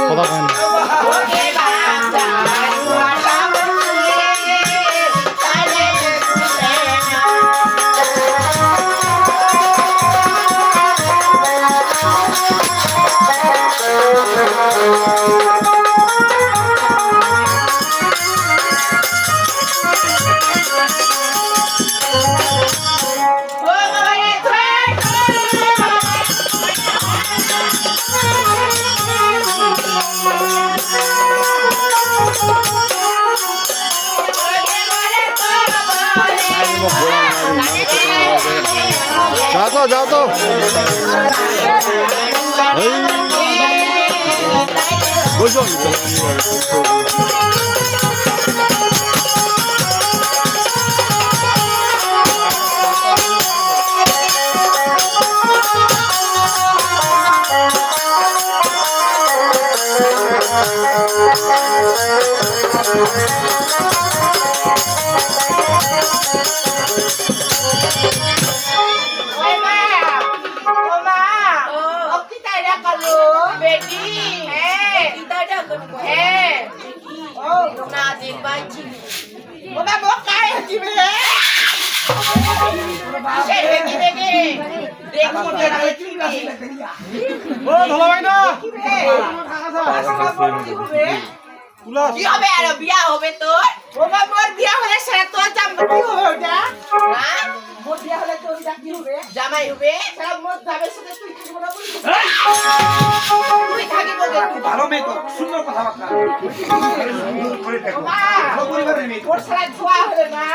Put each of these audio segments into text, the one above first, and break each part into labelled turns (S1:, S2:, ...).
S1: কথা কয় না। যাও তো বসো
S2: কি হবে আর বিয়া হবে তোর ওমা মোর বিয়া হলে সেটা তোর জামাই হবে ওটা হ্যাঁ মোর বিয়া হলে তোর কি হবে জামাই হবে সারা মোর জামাইয়ের সাথে তুই কি বলা বলি তুই থাকি বলে তুই ভালো মেয়ে তো সুন্দর কথাবার্তা সুন্দর করে দেখো পরিবারের মেয়ে তোর সারা ছোয়া হবে না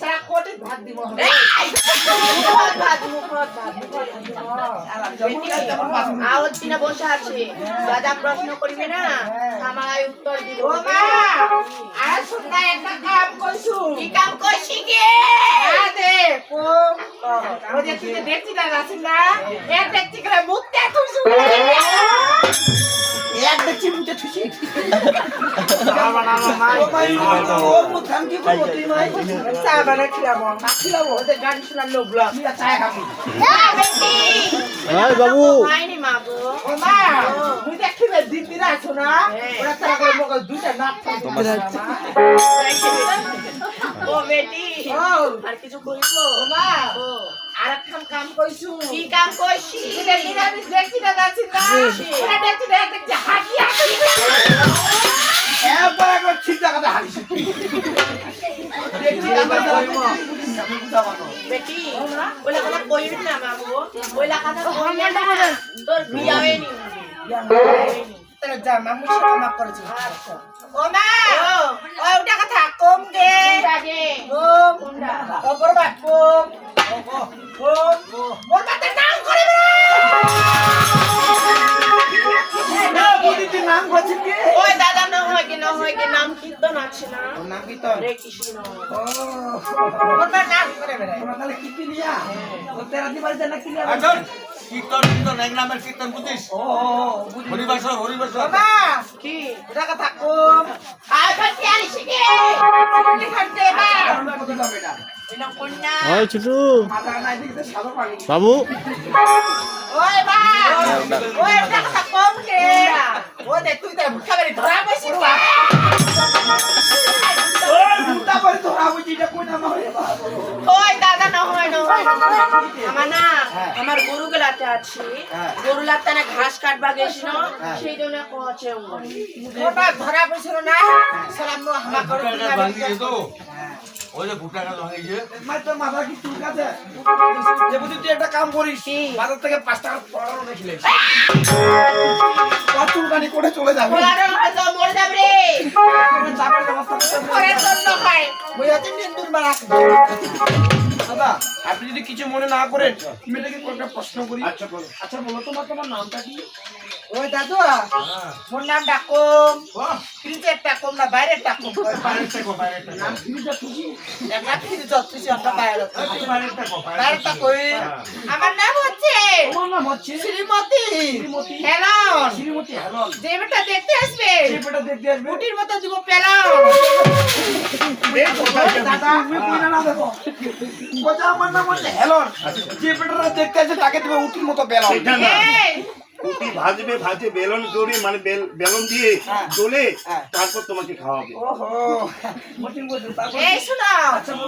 S2: সারা কোটি ভাত দিব হবে ভাত আওয়াজ দিনা বসে আছে দাদা প্রশ্ন করবে না আমার উত্তর দিব ও মা আর শুননা একটা কাম করছু কি কাম করছি কে আদে ও যে তুই দেখছি না আছিস না এ দেখছি করে মুখতে তুইছু এক দেখছি মুখতে তুইছি না মা ও ভাই ওর মুখ কাম কি করব তুই ভাই চা বানা খিলাবো ওদের গান শোনার লোক গুলো আমি চা খাবো
S1: এই বাবু
S2: মাইনি মা গো ও মা তুই দেখিবে দিদি আছো না ওরা তারা করে মগজ দুইটা নাক ও বেটি আর কিছু করিব ও মা আর একটা কাম কইছু কি কাম কইছি দেখি না আমি দেখছি না যাচ্ছি না ওরা দেখছি না দেখছি হাঁটি হাঁটি একবার একবার চিন্তা কথা হাঁটি দেখছি আমরা বেটি ওলা কথা কইবি না বাবু ওলা কথা কইলে না তোর বিয়া হয়নি তোর জামা মুছে কাম করেছি ও মা ও ওটা কথা কম গে কোনটা ও বরবাদ কম ও বরবাদের নাম করিবি না বদিতে নাম করছিস কি ওই দাদা না হয় কি নাম কীর্তন আছে না নাম কীর্তন রে কৃষ্ণ ও ওটা নাম করে বেরে তোরা তাহলে কীর্তনিয়া ও তেরা দিবার জানা কি না আচ্ছা কীর্তন এক নামের কীর্তন বুঝিস ও হরিবাসর বাবা কি ওটা কথা কম আর খাতি আনিস কি খাতে বা কত দাম এটা এনা কন্যা
S1: ওই ছোটু
S2: মাথা নাই দিতে সাদা পানি
S1: বাবু
S2: ওই বা ওই ওটা কথা কম কে ও দে তুই তো ভুখাবারি ধরা বসিস বা ওই ভুটা পরে ধরা বসিস এটা কই না মারে ওই দাদা না হয় আমার না আমার গরু গলাতে আছে গরু লাতে না ঘাস কাটবা গেছিল সেই জন্য কোচে ওটা ধরা বসিল না সালাম হামা করে ভাঙিয়ে তো ওই যে ভুটাটা ভাঙিয়ে মাই তোর মাথা কি চুল কাছে যে বুঝি তুই একটা কাম করিস বাজার থেকে 5 টাকা পড়ানো রেখে কত চুলকানি করে চলে যাবে পড়ানো মরে যাবে রে চাপের ব্যবস্থা করে জন্য হয় ওই আছে নিন্দুর বাড়া দাদা আপনি যদি কিছু মনে না করেন মেয়েটাকে একটা প্রশ্ন করি আচ্ছা বলো তোমার নামটা কি ওই দাদু মোর নাম ডাকম ফ্রিজের ডাকম না বাইরের ডাকম বাইরের নাম ফ্রিজের খুশি একটা ফ্রিজের খুশি একটা বাইরের বাইরেরটা কই আমার নাম হচ্ছে শ্রীমতী হেলন যে বেটা দেখতে আসবে মুটির মতো দিব পেলাম দাদা তুমি কইনা না দেখো কথা আমার নাম হচ্ছে হেলন যে বেটারা দেখতে আসে তাকে তুমি মুটির মতো পেলাম
S3: রুটি ভাজবে, ভাজে বেলন করে মানে বেলন দিয়ে
S2: হ্যাঁ।
S3: দোলে,
S2: হ্যাঁ।
S3: তারপর তোমাকে খাওয়াবে।
S2: ওহো মতিন বলছো তারপর
S1: এই শোনো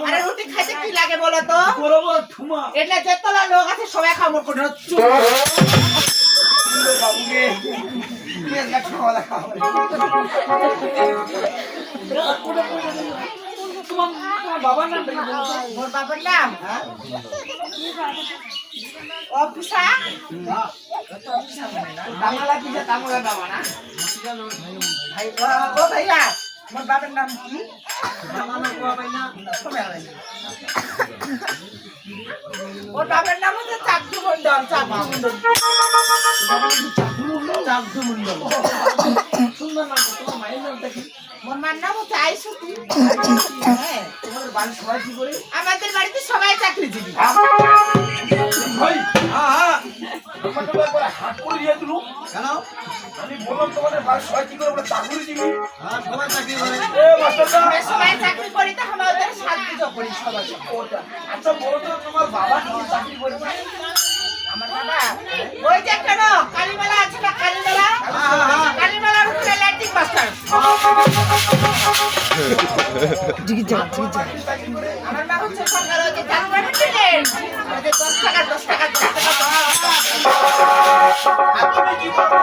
S1: আরে রুটি খাইতে কি লাগে বলো তো
S2: বরাবর ঠুমা
S1: এটা যেতলা লোক আছে সবাই খাবো করে
S2: বাবুকে নিয়ে যা খাওয়া দেখা হবে তোমার বাবার নামটা কি বলছো?
S1: মোর বাবার নাম
S2: হ্যাঁ?
S1: অফিসা
S2: তামালা কি যে তামালা বাবা না?
S1: ভাই ও ভাইয়া মোর বাবার নাম কি
S2: তামালা কোয়া ভাই না?
S1: ওর বাবার নাম হচ্ছে চাকু মন্ডল চাকু মন্ডল
S2: চাকদু মন্ডল। সুন্দর নাম তো, তোমার মায়ের নামটা কি?
S1: মোর মার নাম হচ্ছে আইসুতি হ্যাঁ
S2: তোমাদের বাড়ির সবাই কি করে?
S1: আমাদের বাড়িতে সবাই চাকরিজীবী
S2: ভাই, হ্যাঁ। আমাকে তো একবার হাত করে দিয়ে দিলু।
S4: কেন?
S2: আমি বললাম তোমাদের বাড়ির সবাই কি করে বলে চাকরি দিবি?
S4: হ্যাঁ, সবাই চাকরি করে।
S2: এ মাস্টারদা।
S1: আমরা সবাই চাকরি করি তো আমাদের সাত পুজো করি সবাই
S2: ওটা। আচ্ছা বলো তো তোমার বাবা কি চাকরি করেছে?
S1: আমার বাবা ওই যে কেন কালীমেলা আছে না কালীমেলা
S4: হ্যাঁ।
S1: কালীমেলার উপরে লাইটিং মাস্টার আমার নাম হচ্ছে সরকার ওই যে জানুয়ারি দিলেন ওই যে 10 টাকা 10 টাকা 10 টাকা
S2: আর তুমি কি করো?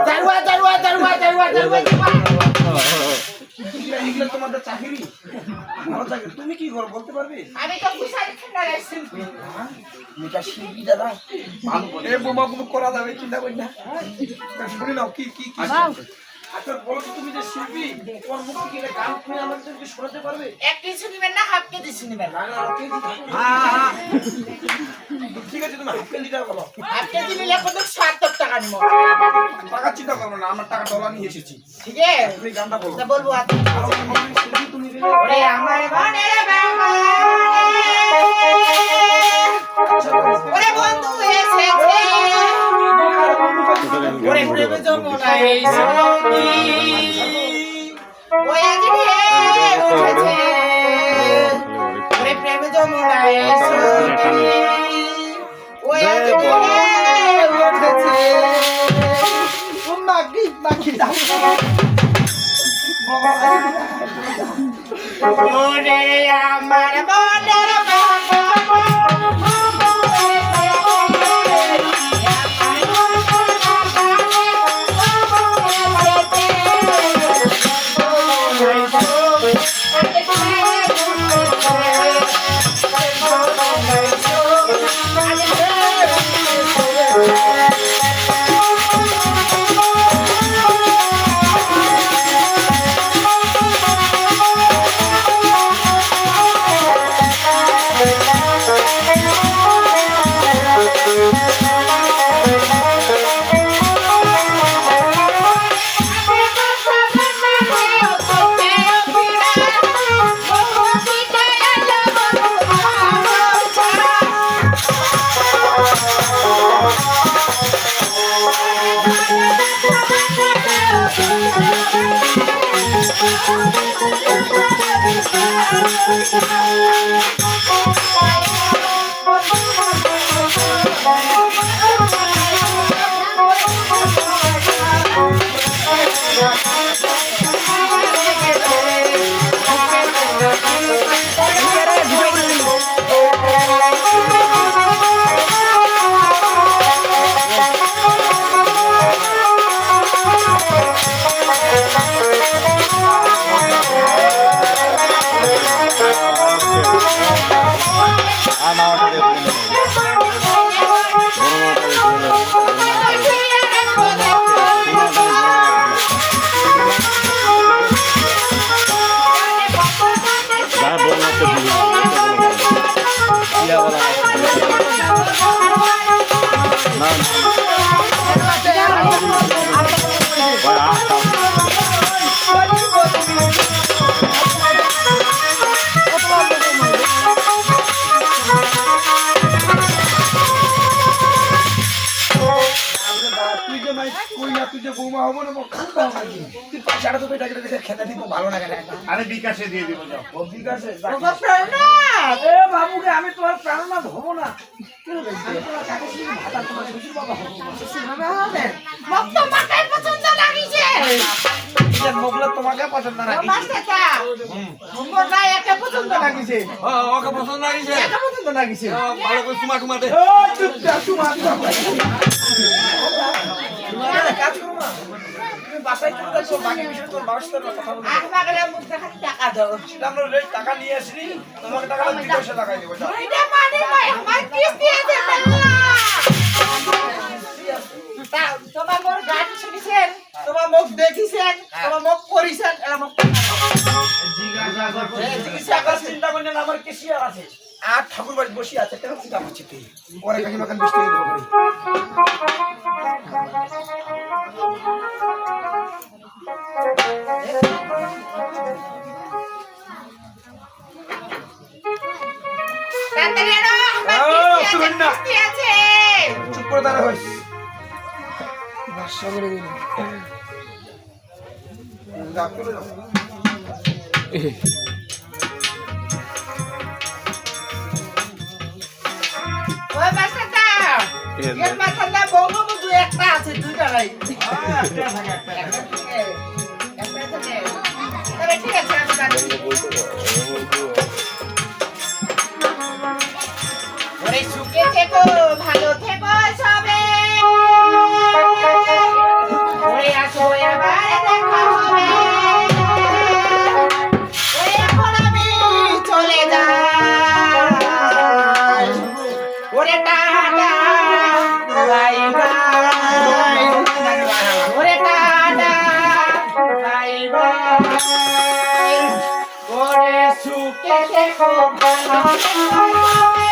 S1: জারুয়া জারুয়া জারুয়া জারুয়া জারুয়া
S2: এগুলো তোমাদের চাকরি? ভালো চাকরি। তুমি কি করো বলতে পারবে?
S1: আমি তো কুসারি খেলার শিল্পী
S2: এটা শিল্পী দাদা। ভালো বলে। এ বোমা বোমা করা যাবে চিন্তা করি না। শুনি নাও কি কি কি। আচ্ছা বলো তো তুমি যে শিল্পী, তোমার মুখ থেকে একটা গান শুনে আমাদেরকে শোনাতে পারবে?
S1: এক কেজি নেবেন না হাফ কেজি নেবেন
S2: হ্যাঁ। ঠিক আছে তুমি হাফ কেজি টাকা বলো।
S1: হাফ কেজি নিলে কত 70 টাকা নিব
S2: টাকা চিন্তা করো না, আমার টাকা ডলার নিয়ে এসেছি।
S1: ঠিক আছে
S2: তুমি গানটা বলো।
S1: তা বলবো আপনি
S2: আর আমার মনে হয় শিল্পী তুমি রে।
S1: ওরে আমার মনের বাগানে ওরে বন্ধু এসেছে ওরে প্রেম যমুনায় সঙ্গী ওই আজ ঢেউ উঠেছে ওরে প্রেম যমুনায় সঙ্গী ওই আজ ঢেউ উঠেছে
S2: মাগি মাগি দাও।
S1: ওরে আমার মনের
S2: যে বৌমা হবো না খাওয়া নাকি তুই পয়সাটা তো এটা দেখে খেতে দিব ভালো লাগে না
S3: আরে বিকাশে দিয়ে দিব যাও
S2: ও ঠিক আছে
S1: ওগো প্রেরণাথ,
S2: এ বাবুকে আমি তোমার প্রাণনাথ হবো না কি হবে আমি তোমার কাকে শুনি ভাতা তোমার শ্বশুর বাবা হবো
S1: সেভাবে হবে। মোক তো মাথায় পছন্দ লাগিছে।
S2: মোগলা তোমাকে পছন্দ
S1: ও
S2: নাকি
S1: মাস্টারটা, মোর গায়ে একটা পছন্দ লাগিছে।
S4: ওকে পছন্দ লাগিছে
S1: একটা পছন্দ লাগিছে।
S4: ভালো করে চুমা টুমা দে
S2: ও চুপ যা তোমার কাজ করো না তুমি বাসায় চলে যাও বাকি বিষয় তোর বাবার সাথে কথা বলবো
S1: আসবা গেলে মুখ দেখাতে টাকা দাও।
S2: সেটা আমরা রেট টাকা নিয়ে আসিনি তোমাকে টাকা 2 লাগাই দেবো যাও
S1: ওইটা মানে ভাই আমার কিস্তি আছে বেলা। তোমার মোর গাড়ি শুনিছেন, তোমার মুখ দেখিছেন, তোমার মুখ করিছেন, এলা মুখ
S2: চিকিৎসা করার চিন্তা করলেন আমার কেশিয়ার আছে আর ঠাকুর বাড়ি বসে আছে কেন চিন্তা করছি তুই পরে কাকিমা কান বসতে দেবো করি
S1: তাড়াতাড়ি আনো, আমার কিস্তি আছে।
S2: চুপ করে দাঁড়া হইস বাসা করে দিন যা চলে যাও
S1: ওই বাসাটা, এর মাথাটা বউ বউ দুই একটা আছে, দুইটা নাই। তবে ঠিক আছে, আমি জানি। ওরে সুখে থেকো, ভালো থেকো সবে। ওরে আসো এবার দেখা হবে। ওরে এখন আমি চলে যাই। ওরে টাটা, বাই বাই। ওরে টাটা, বাই বাই। ওরে সুখে থেকো, ভালো থেকো।